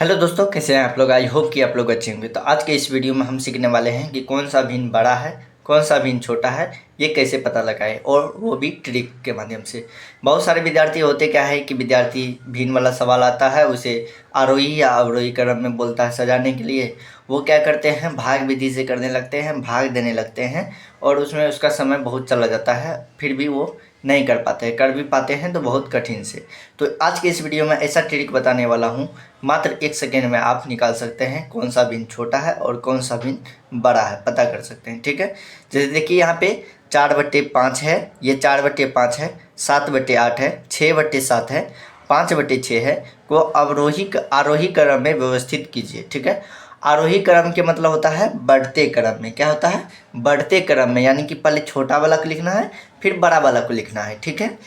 Hello दोस्तों, कैसे हैं आप लोग। आई होप कि आप लोग अच्छे होंगे। तो आज के इस वीडियो में हम सीखने वाले हैं कि कौन सा भिन्न बड़ा है, कौन सा भिन्न छोटा है, ये कैसे पता लगाएं, और वो भी ट्रिक के माध्यम से। बहुत सारे विद्यार्थी होते क्या है कि विद्यार्थी भिन्न वाला सवाल आता है, उसे आरोही या अवरोही क्रम में बोलता है सजाने के लिए। वो क्या करते हैं, भाग विधि से करने लगते हैं, भाग देने लगते हैं, और उसमें उसका समय बहुत चला जाता है, फिर भी वो नहीं कर पाते हैं। कर भी पाते हैं तो बहुत कठिन से। तो आज के इस वीडियो में ऐसा ट्रिक बताने वाला हूँ, मात्र 1 सेकेंड में आप निकाल सकते हैं कौन सा भिन्न छोटा है और कौन सा भिन्न बड़ा है, पता कर सकते हैं। ठीक है, जैसे देखिए यहाँ पे 4/5 है, ये 4/5 है, 7/8 है, 6/7 है, 5/6 है, को अवरोही आरोही क्रम में व्यवस्थित कीजिए। ठीक है, आरोही क्रम के मतलब होता है बढ़ते क्रम में। क्या होता है, बढ़ते क्रम में, यानी कि पहले छोटा वाला को लिखना है, फिर बड़ा वाला को लिखना है। ठीक है,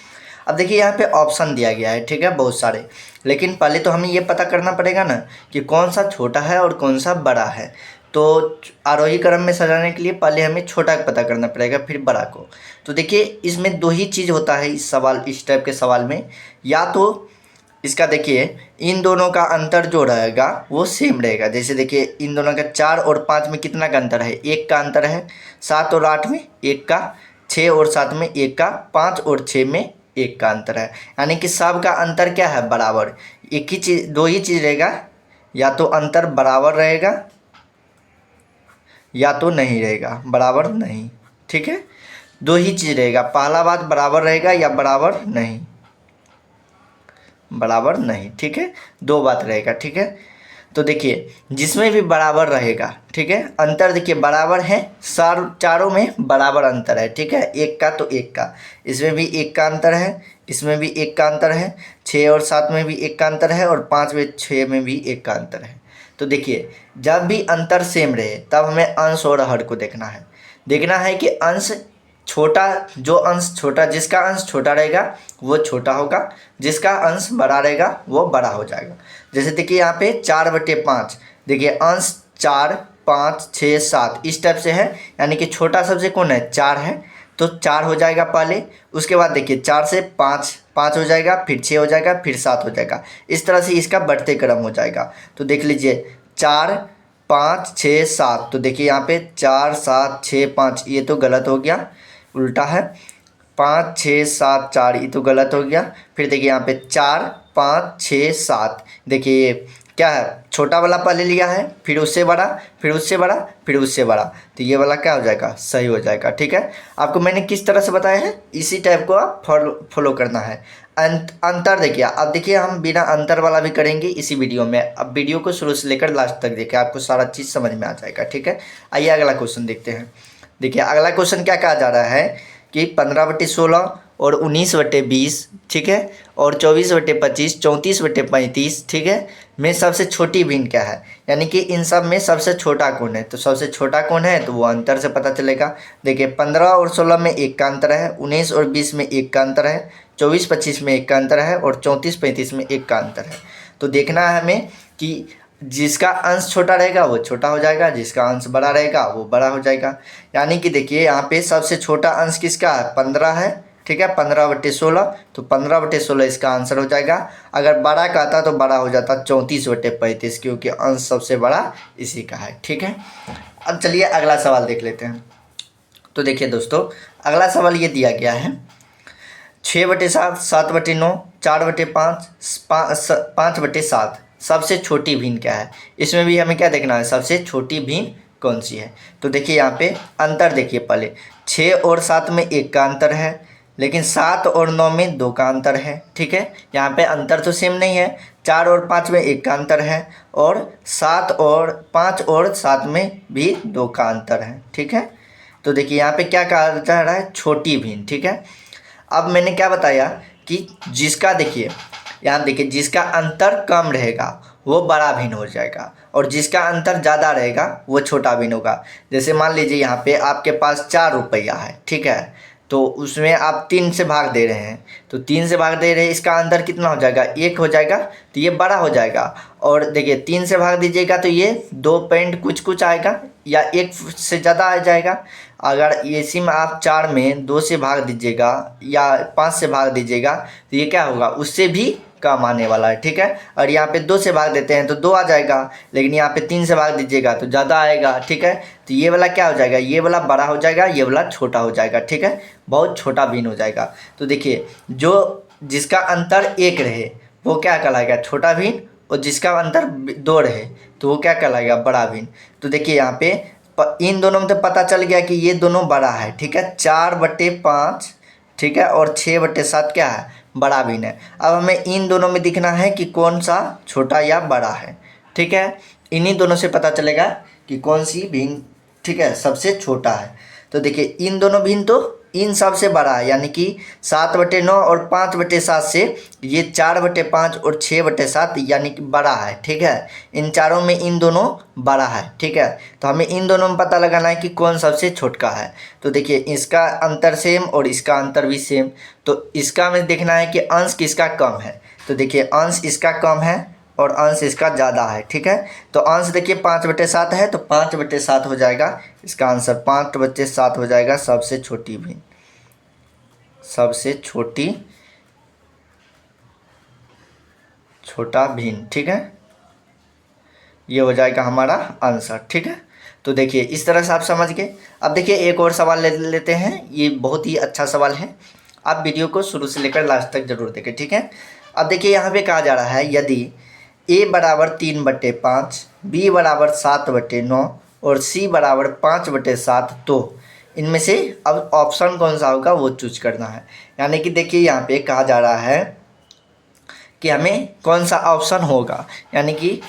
अब देखिए यहाँ पे ऑप्शन दिया गया है, ठीक है, बहुत सारे, लेकिन पहले तो हमें ये पता करना पड़ेगा ना कि कौन सा छोटा है और कौन सा बड़ा है। तो आरोही क्रम में सजाने के लिए पहले हमें छोटा का पता करना पड़ेगा, फिर बड़ा को। तो देखिए इसमें दो ही चीज़ होता है इस सवाल, इस टाइप के सवाल में। या तो इसका देखिए इन दोनों का अंतर जो रहेगा वो सेम रहेगा। जैसे देखिए इन दोनों का 4 और 5 में कितना का अंतर है, 1 का अंतर है। 7 और 8 में 1 का, 6 और 7 में 1 का, 5 और 6 में 1 का अंतर है। यानी कि सब का अंतर क्या है, बराबर। एक ही चीज़, दो ही चीज़ रहेगा, या तो अंतर बराबर रहेगा या तो नहीं रहेगा, बराबर नहीं। ठीक है, दो ही चीज़ रहेगा, पहला बात बराबर रहेगा या बराबर नहीं, बराबर नहीं। ठीक है, दो बात रहेगा। ठीक है, तो देखिए जिसमें भी बराबर रहेगा, ठीक है, अंतर देखिए बराबर है, चारों में बराबर अंतर है। ठीक है, 1 का तो 1 का, इसमें भी 1 का अंतर है, इसमें भी 1 का अंतर है, 6 और 7 में भी 1 का अंतर है, और 5 में 6 में भी 1 का अंतर है। तो देखिए जब भी अंतर सेम रहे तब हमें अंश और हर को देखना है। देखना है कि अंश छोटा, जो अंश छोटा, जिसका अंश छोटा रहेगा वो छोटा होगा, जिसका अंश बड़ा रहेगा वो बड़ा हो जाएगा। जैसे देखिए यहाँ पे 4/5, देखिए अंश 4, 5, 6, 7 इस टाइप से है, यानी कि छोटा सबसे कौन है, 4 है, तो 4 हो जाएगा पहले। उसके बाद देखिए 4 से 5, 5 हो जाएगा, फिर 6 हो जाएगा, फिर 7 हो जाएगा। इस तरह से इसका बढ़ते क्रम हो जाएगा। तो देख लीजिए 4, 5, 6, 7, तो देखिए यहाँ पे 4, 7, 6, 5, ये तो गलत हो गया, उल्टा है। 5, 6, 7, 4, ये तो गलत हो गया। फिर देखिए यहाँ पे 4, 5, 6, 7, देखिए ये क्या है, छोटा वाला पहले लिया है, फिर उससे बड़ा, फिर उससे बड़ा, फिर उससे बड़ा, तो ये वाला क्या हो जाएगा, सही हो जाएगा। ठीक है, आपको मैंने किस तरह से बताया है, इसी टाइप को आप फॉलो करना है। अंतर देखिए, अब देखिए हम बिना अंतर वाला भी करेंगे इसी वीडियो में। अब वीडियो को शुरू से लेकर लास्ट तक देखिए, आपको सारा चीज़ समझ में आ जाएगा। ठीक है, आइए अगला क्वेश्चन देखते हैं। देखिए अगला क्वेश्चन क्या कहा जा रहा है कि 15/16 और 19/20, ठीक है, और 24/25, 34/35, ठीक है, में सबसे छोटी भिन्न क्या है। यानी कि इन सब में सबसे छोटा कौन है, तो सबसे छोटा कौन है, तो वो अंतर से पता चलेगा। देखिए 15 और 16 में 1 का अंतर है, 19 और 20 में 1 का अंतर है, 24-25 में 1 का अंतर है, और 34-35 में 1 का अंतर है। तो देखना है हमें कि जिसका अंश छोटा रहेगा वो छोटा हो जाएगा, जिसका अंश बड़ा रहेगा वो बड़ा हो जाएगा। यानी कि देखिए यहाँ पे सबसे छोटा अंश किसका है, 15 है। ठीक है, 15/16, तो 15/16 इसका आंसर हो जाएगा। अगर बड़ा का आता तो बड़ा हो जाता 34/35, क्योंकि अंश सबसे बड़ा इसी का है। ठीक है, अब चलिए अगला सवाल देख लेते हैं। तो देखिए दोस्तों अगला सवाल ये दिया गया है 6/7, 7/9, 4/5, 5/7, सबसे छोटी भिन्न क्या है। इसमें भी हमें क्या देखना है, सबसे छोटी भिन्न कौन सी है। तो देखिए यहाँ पे अंतर देखिए, पहले 6 और 7 में 1 का अंतर है, लेकिन 7 और 9 में 2 का अंतर है। ठीक है, यहाँ पे अंतर तो सेम नहीं है, 4 और 5 में 1 का अंतर है, और 5 और 7 में भी 2 का अंतर है। ठीक है, तो देखिए यहाँ पे क्या कहा जा रहा है, छोटी भिन्न। ठीक है, अब मैंने क्या बताया कि जिसका देखिए यहाँ देखिए जिसका अंतर कम रहेगा वो बड़ा भिन्न हो जाएगा, और जिसका अंतर ज़्यादा रहेगा वो छोटा भिन्न होगा। जैसे मान लीजिए यहाँ पे आपके पास 4 रुपया है, ठीक है, तो उसमें आप 3 से भाग दे रहे हैं, तो 3 से भाग दे रहे हैं, इसका अंतर कितना हो जाएगा, 1 हो जाएगा, तो ये बड़ा हो जाएगा। और देखिए 3 से भाग दीजिएगा तो ये 2 पॉइंट कुछ कुछ आएगा, या 1 से ज़्यादा आ जाएगा। अगर इसी में आप 4 में 2 से भाग दीजिएगा या 5 से भाग दीजिएगा तो ये क्या होगा, उससे भी कम आने वाला है, ठीक है। और यहाँ पे 2 से भाग देते हैं तो 2 आ जाएगा, लेकिन यहाँ पे 3 से भाग दीजिएगा तो ज़्यादा आएगा, ठीक है। तो ये वाला क्या हो जाएगा, ये वाला बड़ा हो जाएगा, ये वाला छोटा हो जाएगा, ठीक है, बहुत छोटा भिन्न हो जाएगा। तो देखिए जो जिसका अंतर 1 रहे वो क्या कहलाएगा, छोटा भिन्न, और जिसका अंतर 2 रहे तो वो क्या कहलाएगा, बड़ा भिन्न। तो देखिए यहाँ पे इन दोनों में तो पता चल गया कि ये दोनों बड़ा है, ठीक है, 4/5, ठीक है, और 6/7 क्या है, बड़ा भिन्न है। अब हमें इन दोनों में दिखना है कि कौन सा छोटा या बड़ा है, ठीक है। इन्हीं दोनों से पता चलेगा कि कौन सी भिन्न, ठीक है, सबसे छोटा है। तो देखिए इन दोनों भिन्न तो इन सबसे बड़ा है, यानी कि 7/9 और 5/7 से ये 4/5 और 6/7 यानी कि बड़ा है, ठीक है। इन चारों में इन दोनों बड़ा है, ठीक है। तो हमें इन दोनों में पता लगाना है कि कौन सबसे छोटका है। तो देखिए इसका अंतर सेम और इसका अंतर भी सेम, तो इसका हमें देखना है कि अंश किसका कम है। तो देखिए अंश इसका कम है और अंश इसका ज़्यादा है, ठीक है। तो अंश देखिए 5/7 है तो 5/7 हो जाएगा इसका आंसर, 5/7 हो जाएगा सबसे छोटी भिन्न, सबसे छोटा भिन्न, ठीक है। ये हो जाएगा हमारा आंसर, ठीक है। तो देखिए इस तरह से आप समझ गए। अब देखिए एक और सवाल ले लेते हैं, ये बहुत ही अच्छा सवाल है, आप वीडियो को शुरू से लेकर लास्ट तक जरूर देखें, ठीक है। अब देखिए यहाँ पे कहा जा रहा है यदि a बराबर 3/5, b बराबर 7/9 और c बराबर 5/7 तो इनमें से अब ऑप्शन कौन सा होगा वो चूज करना है। यानी कि देखिए यहाँ पे कहा जा रहा है कि हमें कौन सा ऑप्शन होगा, यानी कि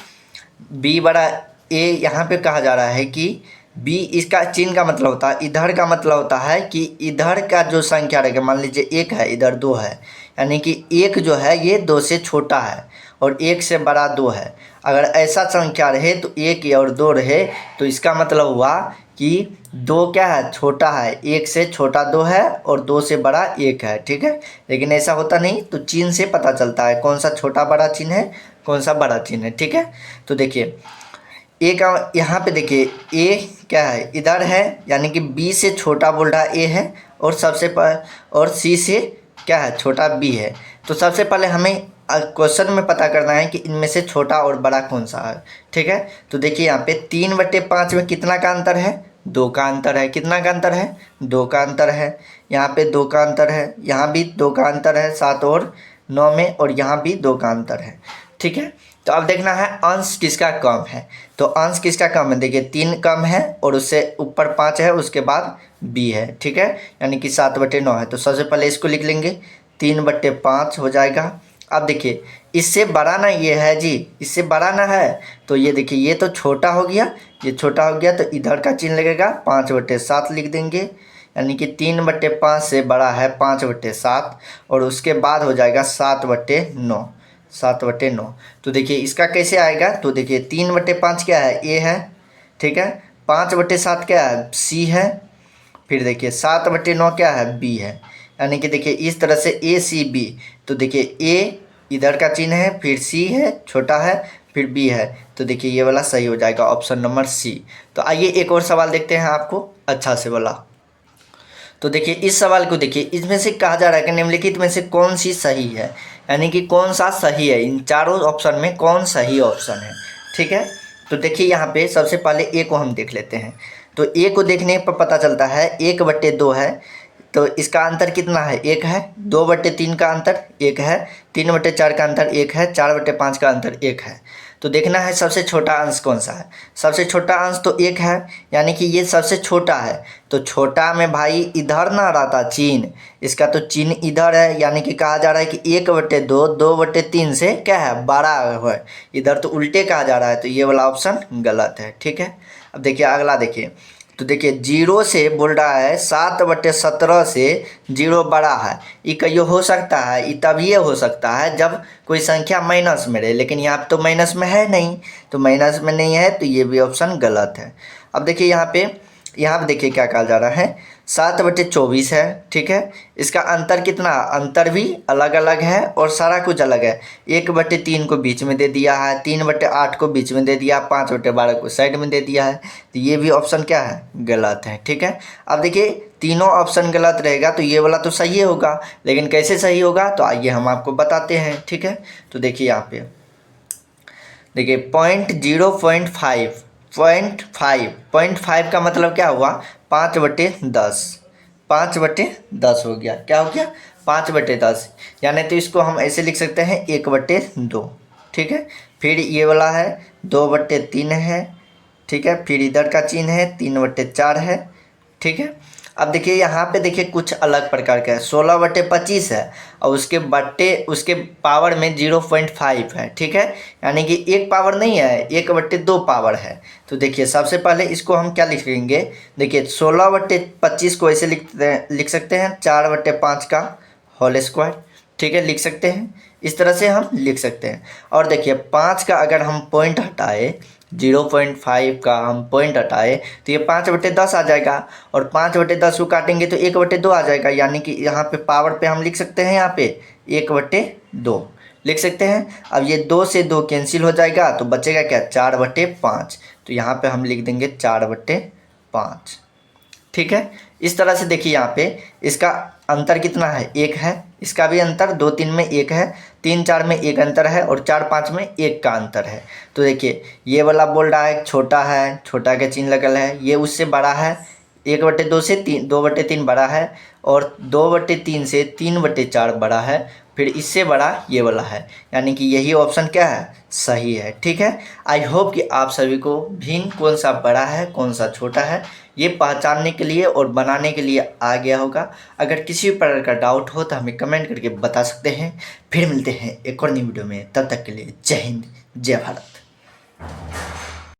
b बड़ा a, यहाँ पे कहा जा रहा है कि b इसका चिन्ह का मतलब होता है, इधर का मतलब होता है कि इधर का जो संख्या रहेगा, मान लीजिए 1 है, इधर 2 है, यानी कि 1 जो है ये 2 से छोटा है और 1 से बड़ा 2 है। अगर ऐसा संख्या रहे तो 1 और 2 रहे तो इसका मतलब हुआ कि 2 क्या है, छोटा है, 1 से छोटा 2 है और 2 से बड़ा 1 है, ठीक है। लेकिन ऐसा होता नहीं, तो चिन्ह से पता चलता है कौन सा छोटा बड़ा चिन्ह है, कौन सा बड़ा चिन्ह है, ठीक है। तो देखिए ए का यहाँ पे देखिए ए क्या है, इधर है, यानी कि बी से छोटा बोल रहा ए है, और और सी से क्या है, छोटा बी है। तो सबसे पहले हमें क्वेश्चन में पता करना है कि इनमें से छोटा और बड़ा कौन सा है, ठीक है। तो देखिए यहाँ पे 3/5 में कितना का अंतर है, 2 का अंतर है, कितना का अंतर है, 2 का अंतर है। यहाँ पे 2 का अंतर है, यहाँ भी 2 का अंतर है 7 और 9 में, और यहाँ भी 2 का अंतर है, ठीक है। तो अब देखना है अंश किसका कम है। तो अंश किसका कम है, देखिए 3 कम है और उससे ऊपर 5 है, उसके बाद b है, ठीक है, यानी कि 7/9 है। तो सबसे पहले इसको लिख लेंगे, 3/5 हो जाएगा। अब देखिए इससे बड़ा ना ये है जी, इससे बड़ा ना है, तो ये देखिए ये तो छोटा हो गया, ये छोटा हो गया, तो इधर का चिन्ह लगेगा, 5/7 लिख देंगे, यानी कि 3/5 से बड़ा है 5/7, और उसके बाद हो जाएगा 7/9, 7/9। तो देखिए इसका कैसे आएगा, तो देखिए 3/5 क्या है, ए है, ठीक है, 5/7 क्या है, सी है, फिर देखिए 7/9 क्या है, बी है। यानी कि देखिए इस तरह से ए सी बी, तो देखिए ए इधर का चिन्ह है, फिर सी है छोटा है, फिर बी है, तो देखिए ये वाला सही हो जाएगा ऑप्शन नंबर सी। तो आइए एक और सवाल देखते हैं आपको अच्छा से वाला। तो देखिए इस सवाल को देखिए, इसमें से कहा जा रहा है कि निम्नलिखित में से कौन सी सही है, यानी कि कौन सा सही है, इन चारों ऑप्शन में कौन सही ऑप्शन है, ठीक है। तो देखिए यहाँ पे सबसे पहले ए को हम देख लेते हैं। तो ए को देखने पर पता चलता है 1/2 है, तो इसका अंतर कितना है, 1 है, 2/3 का अंतर 1 है, 3/4 का अंतर 1 है, 4/5 का अंतर 1 है। तो देखना है सबसे छोटा अंश कौन सा है, सबसे छोटा अंश तो 1 है, यानी कि ये सबसे छोटा है। तो छोटा में भाई इधर ना रहता चिन्ह, इसका तो चिन्ह इधर है, यानी कि कहा जा रहा है कि 1/2 2/3 से क्या है, बड़ा है, इधर तो उल्टे कहा जा रहा है, तो ये वाला ऑप्शन गलत है, ठीक है। अब देखिए अगला देखिए, तो देखिए 0 से बोल रहा है 7/17 से 0 बड़ा है, ये कहियो हो सकता है, ये तभी हो सकता है जब कोई संख्या माइनस में रहे, लेकिन यहाँ तो माइनस में है नहीं, तो माइनस में नहीं है, तो ये भी ऑप्शन गलत है। अब देखिए यहाँ पे देखिए क्या कहा जा रहा है, 7/24 है, ठीक है। इसका अंतर कितना, अंतर भी अलग अलग है और सारा कुछ अलग है। 1/3 को बीच में दे दिया है, 3/8 को बीच में दे दिया, 5/12 को साइड में दे दिया है। तो ये भी ऑप्शन क्या है, गलत है, ठीक है। अब देखिए तीनों ऑप्शन गलत रहेगा तो ये वाला तो सही होगा, लेकिन कैसे सही होगा तो आइए हम आपको बताते हैं, ठीक है। तो देखिए यहाँ पे देखिए 0.5 का मतलब क्या हुआ, 5/10, 5/10 हो गया, क्या हो गया 5/10, यानी तो इसको हम ऐसे लिख सकते हैं 1/2, ठीक है। फिर ये वाला है 2/3 है, ठीक है। फिर इधर का चिन्ह है 3/4 है, ठीक है। अब देखिए यहाँ पे देखिए कुछ अलग प्रकार का है, 16/25 है और उसके पावर में 0.5 है, ठीक है। यानी कि एक पावर नहीं है, 1/2 पावर है। तो देखिए सबसे पहले इसको हम क्या लिखेंगे, देखिए 16/25 को ऐसे लिख सकते हैं 4/5 का होल स्क्वायर, ठीक है, लिख सकते हैं, इस तरह से हम लिख सकते हैं। और देखिए 5 का अगर हम पॉइंट हटाए, 0.5 का हम पॉइंट हटाए तो ये 5/10 आ जाएगा, और 5/10 को काटेंगे तो 1/2 आ जाएगा, यानी कि यहाँ पे पावर पे हम लिख सकते हैं, यहाँ पे 1/2 लिख सकते हैं। अब ये 2 से 2 कैंसिल हो जाएगा तो बचेगा क्या, 4/5। तो यहाँ पे हम लिख देंगे 4/5, ठीक है। इस तरह से देखिए यहाँ पे इसका अंतर कितना है, 1 है। इसका भी अंतर 2, 3 में 1 है, 3, 4 में 1 अंतर है, और 4, 5 में 1 का अंतर है। तो देखिए ये वाला बोल रहा है छोटा है, छोटा का चिन्ह लगल है, ये उससे बड़ा है, 1/2 से 2/3 बड़ा है, और 2/3 से 3/4 बड़ा है, फिर इससे बड़ा ये वाला है, यानी कि यही ऑप्शन क्या है, सही है, ठीक है। आई होप कि आप सभी को भिन्न कौन सा बड़ा है कौन सा छोटा है ये पहचानने के लिए और बनाने के लिए आ गया होगा। अगर किसी भी प्रकार का डाउट हो तो हमें कमेंट करके बता सकते हैं। फिर मिलते हैं एक और नई वीडियो में, तब तक के लिए जय हिंद, जय भारत।